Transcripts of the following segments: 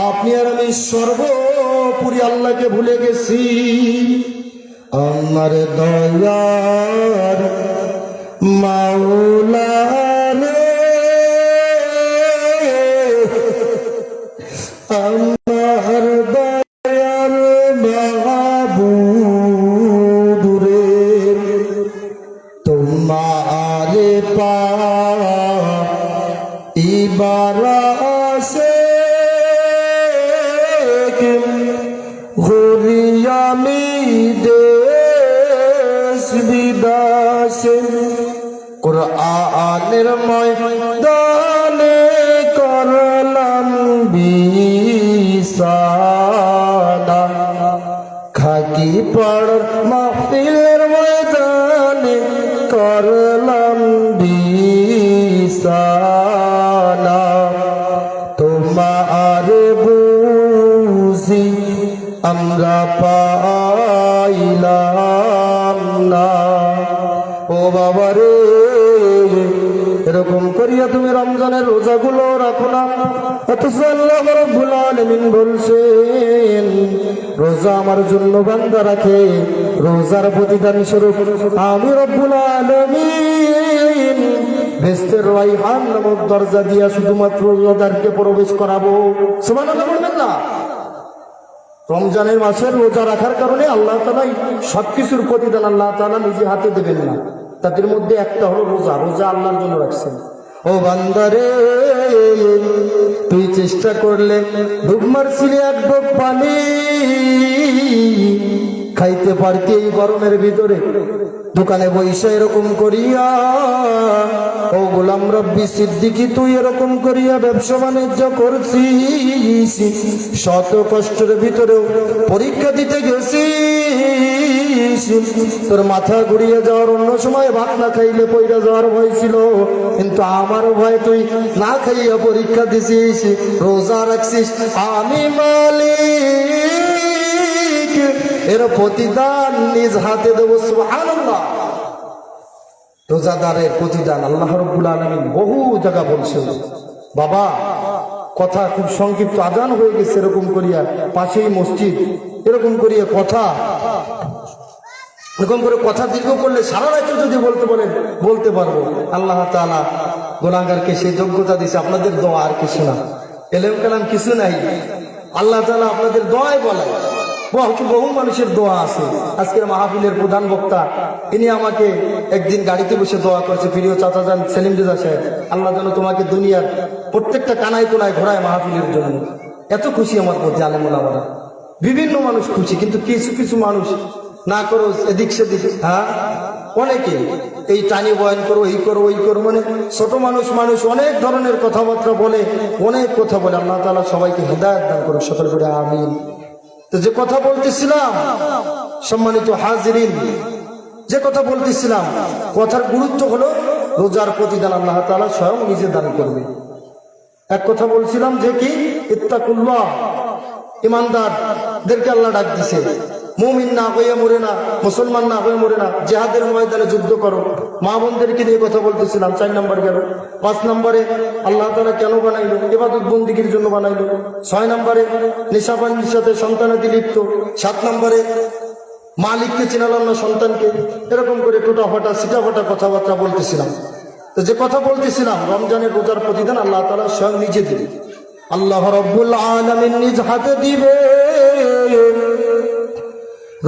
আপনি আর আমি সর্বোপরি আল্লাহকে ভুলে গেছি। আমার দয়ার মাওলা রে, আমার দয়ার মাহবুব রে, তোমারে পাইবার আশে ঘুরি আমি দেশ বিদেশে, কুরআনের ময়দানে করলাম বিছানা, খাকি পড় মাহফিলের ময়দানে করলাম বিছানা, তোমার বুঝি আমরা পাইলাম না। ও বাবা রে, এরকম করিয়া তুমি রমজানের রোজাগুলো রাখো না। অথচ আল্লাহ রাব্বুল আলামিন বলছেন, রোজা আমার জন্য বান্দা রাখে, রোজার প্রতিদান স্বরূপ আমি রব্বুল আলামিন বেহেশতের রায়হান নামক দরজা দিয়া শুধুমাত্র রোজাদারকে প্রবেশ করাবো। সুবহানাল্লাহ বলবেন না? রমজানের মাসের রোজা রাখার কারণে আল্লাহ তাআলা সবকিছুর প্রতিদান আল্লাহ তাআলা নিজে হাতে দেবেন না। তাদের মধ্যে একটা হলো রোজা। রোজা আল্লাহর জন্য রাখছেন। ও বান্দারে, তুই চেষ্টা করলে ডুব মারছিলি এক ঢোক পানি খাইতে পারতি এই গরমের ভিতরে, দোকানে বইসা এরকম করিয়া। ও গোলাম রব্বি সিদ্দিকী, তুই এরকম করিয়া ব্যবসা বাণিজ্য করছিস, শত কষ্টের ভিতরেও পরীক্ষা দিতে গেছিস, তোর মাথা ঘুরিয়ে যাওয়ার, অন্য সময় ভাত না খাইলে পয়রা যাওয়ার ভয় ছিল, কিন্তু আমার ভয় তুই না খাইয়া পরীক্ষা দিছিস, রোজা রাখছিস। আমি মালিক, এর প্রতিদান নিজ হাতে দেবো। সুবহানাল্লাহ। রোজাদারের প্রতিদান আল্লাহ রাব্বুল আলামিন বহু জায়গা বলছেন। বাবা, কথা খুব সংক্ষিপ্ত, আজান হয়ে গেছে। এরকম করিয়া পাশেই মসজিদ, এরকম করিয়া কথা, এরকম করে কথা দীর্ঘ করলে সারা রাতে যদি বলতে বলেন বলতে পারবো। আল্লাহ তাআলা গুনাহগারকে সেই যোগ্যতা দিয়েছে। আপনাদের দোয়া আর কিছু না, এলেম কালাম কিছু নাই। আল্লাহ তাআলা আপনাদের দোয়াই বলে। বহু মানুষের দোয়া আছে। আজকের মাহফিলের প্রধান বক্তা, ইনি আমাকে একদিন গাড়িতে বসে দোয়া করেছে, প্রিয় চাচা যান সেলিম রেজা সাহেব, আল্লাহ যেন তোমাকে দুনিয়ার প্রত্যেকটা কানায় কোনায় ঘোরায় মাহফিলের জন্য। এত খুশি আমার মধ্যে আলেম ওলামারা, বিভিন্ন মানুষ খুশি, কিন্তু কিছু কিছু মানুষ না করো এদিক সেদিক, হ্যাঁ অনেকে এই টানি বয়ান করো, এই করো ওই করো, মানে ছোট মানুষ অনেক ধরনের কথাবার্তা বলে, অনেক কথা বলে। আল্লাহ তাআলা সবাইকে হেদায়েত দান করুন, সকল করে আমিন। তো যে কথা বলতেছিলাম, সম্মানিত হাজিরিন, যে কথা বলতেছিলাম, কথার গুরুত্ব হলো রোজার প্রতিদান আল্লাহ তাআলা স্বয়ং নিজে দান করবে। এক কথা বলছিলাম যে কি, ইত্তাকুল্লাহ, ইমানদারদেরকে আল্লাহ ডাক দিছে। মুমিন না হয়ে মরে না, মুসলমান না হয়ে মরে না, জিহাদের ময়দানে যুদ্ধ করো। মা বোনদেরকে নিয়ে কথা বলতেছিলাম। 4 নম্বর গেল। 5 নম্বরে আল্লাহ তাআলা কেন বানাইলো? ইবাদত বন্দেগীর জন্য বানাইলো। 6 নম্বরে নেশাবান্দির সাথে সন্তানাদি লিপ্ত। 7 নম্বরে মালিককে চেনালাম না সন্তানকে। এরকম করে টোটা ফাটা সিটা ফাটা কথাবার্তা বলতেছিলাম। তো যে কথা বলতেছিলাম, রমজানের রোজার প্রতিদান আল্লাহ তাআলা স্বয়ং নিজে দিবে। আল্লাহ রাব্বুল আলামিন নিজ হাতে দিবে।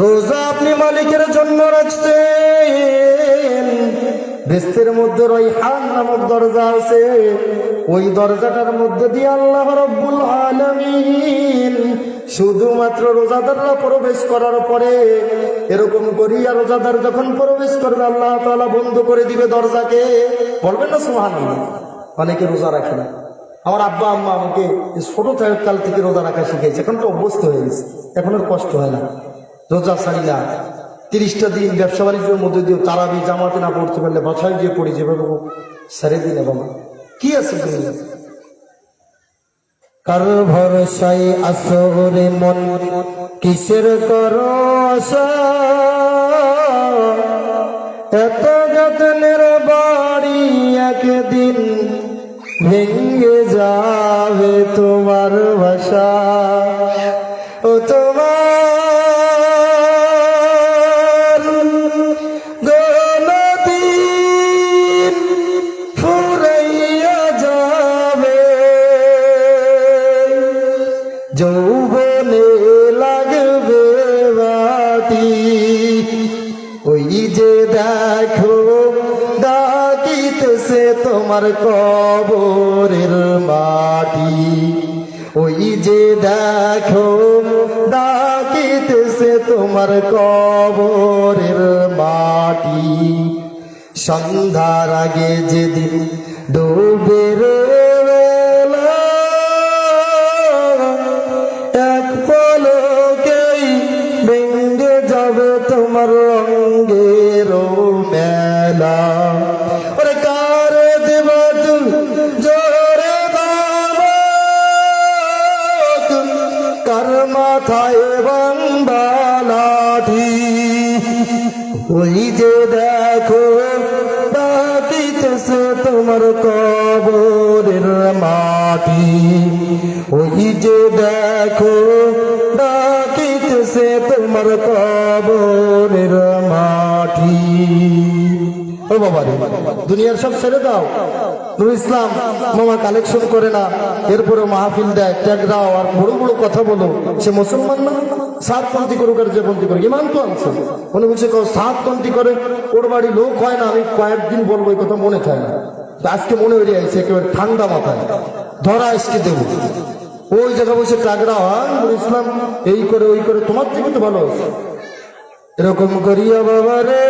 রোজা আপনি মালিকের জন্য রাখছেন। বেহেশতের মধ্যে রায়হান নামক দরজা আছে। ওই দরজাটার মধ্যে দিয়ে আল্লাহ রাব্বুল আলামিন শুধুমাত্র রোজাদাররা প্রবেশ করার পরে, এরকম করিয়া রোজাদার যখন প্রবেশ করবে, আল্লাহ তাআলা বন্ধ করে দিবে দরজাকে। বলবেন না সুবহানাল্লাহ? অনেকে রোজা রাখে না। আমার আব্বা আম্মা আমাকে ছোট কাল থেকে রোজা রাখা শিখেছে। এখন তো অভ্যস্ত হয়ে গেছে, এখন আর কষ্ট হয় না। রোজা ছাড়ি না। 30টা দিন ব্যবসা বাণিজ্যের মধ্যে দিয়ে তারাবি জামাতে না পড়তে পারলে বাছাই দিয়ে পড়ি, যেভাবে ছেড়ে দিন। বাবা কি আছে দুনিয়া? কার ভরসায় আসরে মন, কিসের করো আশা? এত যত্নের বাড়ি একদিন ভেঙে যাবে তোমার ভাষা ও তোমার গণদিন ফুরাইয়া যাবে যৌবনে লাগবে বাটি ওই যে দেখো ডাকিতেছে তোমার কবরের মাটি ওই যে দেখো ডাকিতেছে তোমার কবরের মাটি সন্ধ্যার আগে যেদিন ডুবে রে বেলা এক পলকেই ভেঙে যাবে তোমার রঙের মেলা ওরে কার দেব জোরে বাবা কার মাথায় বান্দা লাঠি ওই যে দেখো ডাকিতেছে তোমার কবরের মাটি ওই যে দেখো ডাকিতেছে তোমার কবরের মাটি ও বাবা রে দুনিয়ার সব ছেড়ে দাও নুরুল ইসলাম মামা কালেকশন করে না এরপরে মাহফিল দেয় ট্যাগ দাও আর বড় বড় কথা বলো সে মুসলমান না সাতপন্থী করুক আর যে পন্থী করুক ইমান তো আনছে মনে বলছে সাতপন্থী করে ওর বাড়ি লোক হয় না আমি কয়েকদিন বলবো এই কথা মনে থাকে না আজকে মনে হয়ে যাচ্ছে একেবারে ঠান্ডা মাথায় ধরা আজকে দেবো ওই জায়গা বসে টাগরা হয় নুরুল ইসলাম এই করে ওই করে তোমার থেকে তো ভালো হয়েছে এরকম করিয়া বাবা রে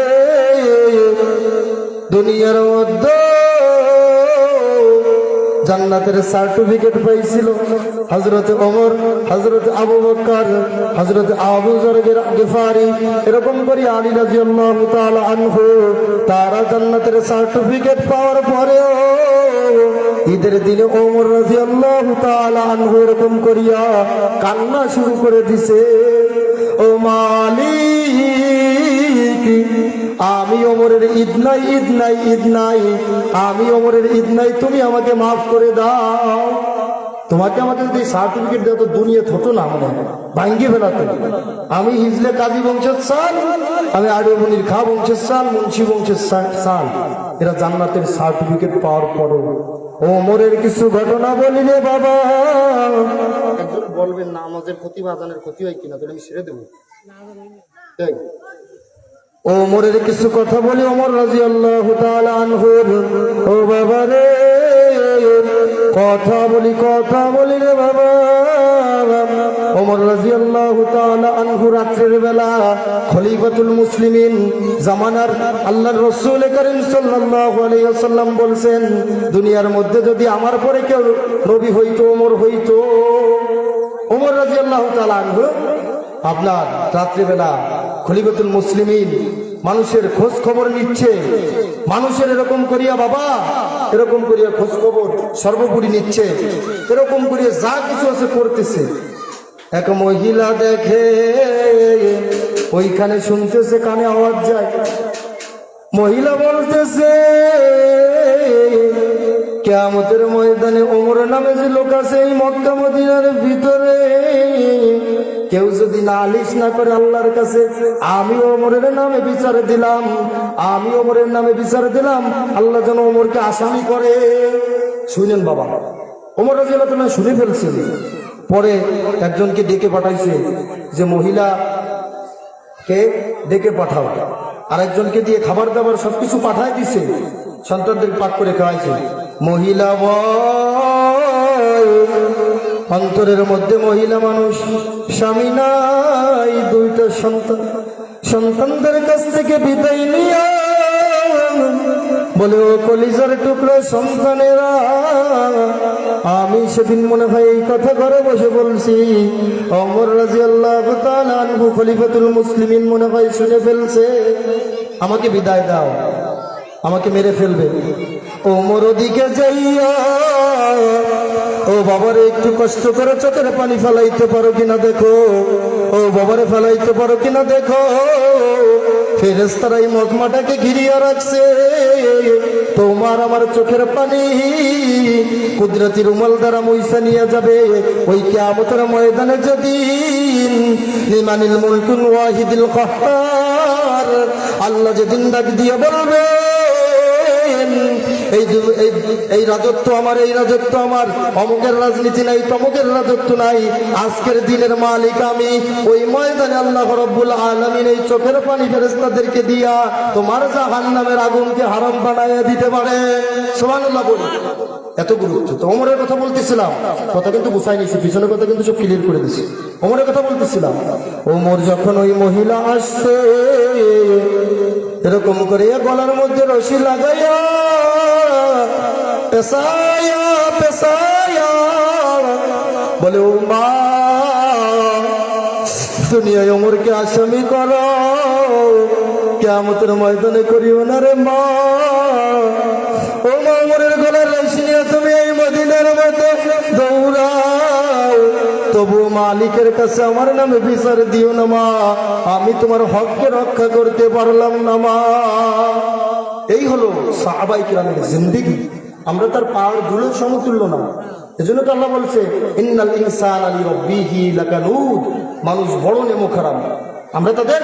দুনিয়ার মধ্যে জান্নাতের সার্টিফিকেট পাইছিল হযরতে ওমর হযরতে আবু বকর হযরতে আবু যর গিফারি এরকম করে আলী রাদিয়াল্লাহু তাআলা আনহু তারা জান্নাতের সার্টিফিকেট পাওয়ার পরেও ঈদের দিনে ওমর রাদিয়াল্লাহু তাআলা আনহু এরকম করিয়া কান্না শুরু করে দিছে ও মালিক আমি ওমরের ঈদ নাই ঈদ নাই ঈদ নাই আমি ওমরের ঈদ নাই তুমি আমাকে মাফ করে দাও তোমাকে আমাকে যদি সার্টিফিকেট দাও তো দুনিয়া থতো না মানে ভাঙ্গি ফেলাতে আমি হিজলে কাজী বংশের সাল আমি আড়িয়াবনির খা বংশের সাল মুন্সি বংশের সাল এরা জান্নাতের সার্টিফিকেট পাওয়ার পরও ওমরের কিছু ঘটনা বলিলে বাবা একজন বলবেন না আমাদের ক্ষতি বাজানের ক্ষতি হয় কিনা তাহলে আমি ছেড়ে দেবো ওমরের কিছু কথা বলি ওমর রাদিয়াল্লাহু তাআলা আনহুর ও বাবা রে কথা বলি রে বাবা ওমর রাদিয়াল্লাহু তাআলা আনহু রাতের বেলা খলিফাতুল মুসলিমিন জামানার আল্লাহর রাসূল করিম সাল্লাল্লাহু আলাইহি ওয়াসাল্লাম বলেন দুনিয়ার মধ্যে যদি আমার পরে কেউ নবী হইতো ওমর হইতো ওমর রাদিয়াল্লাহু তাআলা আনহু আপনার রাত্রিবেলা খলিফাতুল মুসলিমিন মানুষের খোঁজ খবর নিচ্ছে মানুষের এরকম করিয়া বাবা এরকম করিয়া খোঁজ খবর সর্বোপরি নিচ্ছে এরকম করিয়া যা কিছু আছে করতেছে এক মহিলা দেখে ওইখানে শুনতেছে কানে আওয়াজ যায় মহিলা বলতেছে কিয়ামতের ময়দানে ওমর নামে যে লোক আছে এই মক্কা মদিনার ভিতরে কেউ যদি নালিশ না করে আল্লাহর কাছে আমি ওমরের নামে বিচার দিলাম আল্লাহ যেন ওমরকে আসামি করে শুনেন বাবা ওমর রাদিয়াল্লাহু তাআলা শুনে ফেলছেন পরে একজনকে ডেকে পাঠাইছে যে মহিলা কে ডেকে পাঠাও আরেকজনকে দিয়ে খাবার দাবার সবকিছু পাঠাই দিছে সন্তানদের পাক করে খাওয়াইছে মহিলা অন্তরের মধ্যে মহিলা মানুষ স্বামী নাই দুইটা সন্তানদের কাছ থেকে বিদায় নিয়া বলে ও কলিজার টুকরো সন্তানেরা আমি সেদিন মনে হয় এই কথা ঘরে বসে বলছি ওমর রাদিয়াল্লাহু তাআলা আনহু খলিফাতুল মুসলিমিন মনে হয় শুনে ফেলছে আমাকে বিদায় দাও আমাকে মেরে ফেলবে ওমর ওদিকে যাইয়া ও বাবারে একটু কষ্ট করে চোখের পানি ফেলাইতে পারো কিনা দেখো, ও বাবারে ফেলাইতে পারো কিনা দেখো। ফেরেশতারা এই মজমাটাকে ঘিরিয়ে রাখছে, তোমার আমার চোখের পানি কুদরতি রুমাল দ্বারা মুইসা নিয়ে যাবে ওই কিয়ামতের ময়দানে যেদিন। লিমানিল মুলকুল ওয়াহিদুল কাহ্হার, আল্লাহ যেদিন ডাক দিয়ে বলবে এই রাজত্ব আমার, এই রাজত্ব আমার, অমুকের রাজনীতি নাই, তমুকের রাজত্ব নাই, আজকের দিনের মালিক আমি। ওই ময়দানে আল্লাহ রাব্বুল আলামিন এই চোখের পানি ফেরেশতাদেরকে দিয়া তোমার জাহান্নামের আগুনকে হারাম বানাইয়া দিতে পারে। সুবহানাল্লাহ বলি। এত গুরুত্ব। তো ওমরের কথা বলতেছিলাম, কথা কিন্তু গুছাই নিয়েছি, পিছনের কথা কিন্তু সব ক্লিয়ার করে দিছি। ওমরের কথা বলতেছিলাম, ওমর যখন ওই মহিলা আসছে এরকম করে গলার মধ্যে রশি লাগাইয়া পেশায়া পেশায়া বলে, ও মা, দুনিয়ায় ওমরকে আসামি করো, কিয়ামতের ময়দানে করিও না রে মা। ও মা, ওমরের গলার রশি নিয়ে তুমি এই মদিনার মধ্যে দৌড়াও, তবু মালিকের কাছে আমার নামে বিচার দিও না মা, আমি তোমার হককে রক্ষা করতে পারলাম না মা। এই হলো সাহাবায়ে কিরামের জিন্দেগি। আমরা তার পাওয়ার ধুলোর সমতুল্য না। এজন্য তো আল্লাহ বলছে, ইন্নাল ইনসানা লিরাব্বিহি লাকানুদ, মানুষ বড় নেমোখারাম। আমরা তাদের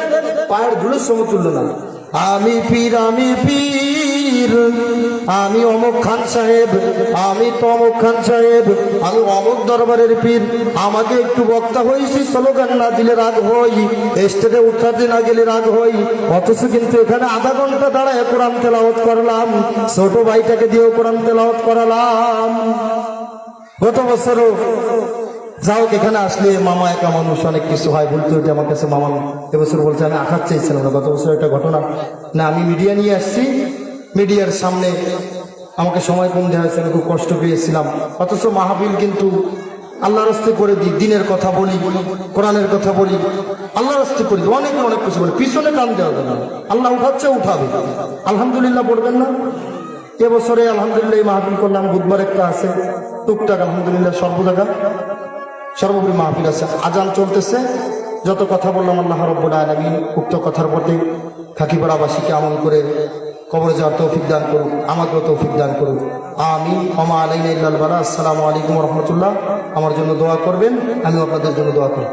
পায়ের ধুলোর সমতুল্য না। আমি পীর, আমি পীর, আমি অমুক খান সাহেব, আমি তমুক খান সাহেব, আমি অমুক দরবারের পীর, আমাকে একটু বক্তা হয়েছি, স্লোগান না দিলে রাগ হই, স্টেজে উঠাতে না গেলে রাগ হই, অথচ কিন্তু এখানে আধা ঘন্টা দাঁড়ায় কোরআন তেলাওয়াত করলাম, ছোট ভাইটাকে দিয়েও কোরআন তেলাওয়াত করালাম। গত বছরও যাও, এখানে আসলে মামা একা মানুষ, অনেক কিছু হয়, বলতে হইতে আমার কাছে মামা এবছর বলছে আমি আঘাত চাইছিলাম না। গত বছর একটা ঘটনা না, আমি মিডিয়া নিয়ে আসছি, মিডিয়ার সামনে আমাকে সময় কম দেওয়া হয়েছে, আমি খুব কষ্ট পেয়েছিলাম। অথচ মাহফিল কিন্তু আল্লাহর রাস্তে করে দিই, দিনের কথা বলি, কোরআনের কথা বলি, আল্লাহর রাস্তে করে দিই, অনেকে অনেক কিছু বলি, পিছনে কান দেওয়া যাবে না। আল্লাহ উঠাচ্ছে, উঠাবে, আলহামদুলিল্লাহ পড়বেন না। এবছরে আলহামদুলিল্লাহ এই মাহফিল করলাম, বুধবার একটা আছে, টুকটাক আলহামদুলিল্লাহ সর্বোপরি মাহফিল আছে, আজান চলতেছে। যত কথা বললাম আল্লাহ রাব্বুল আলামিন উক্ত কথার প্রতি খাকিপাড়াবাসীকে আমল করে কবরে যাওয়ার তৌফিক দান করুন, আমাকেও তৌফিক দান করুন, আমিন। ওয়া মা আলাইনা ইল্লাল বালাগ। আসসালামু আলাইকুম ওয়া রাহমাতুল্লাহ। আমার জন্য দোয়া করবেন, আমিও আপনাদের জন্য দোয়া করি।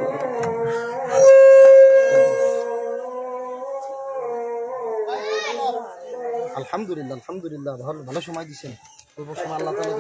আলহামদুলিল্লাহ, আলহামদুলিল্লাহ, ভালো ভালো সময় দিচ্ছেন। অল্প সময় আল্লাহ তাআলা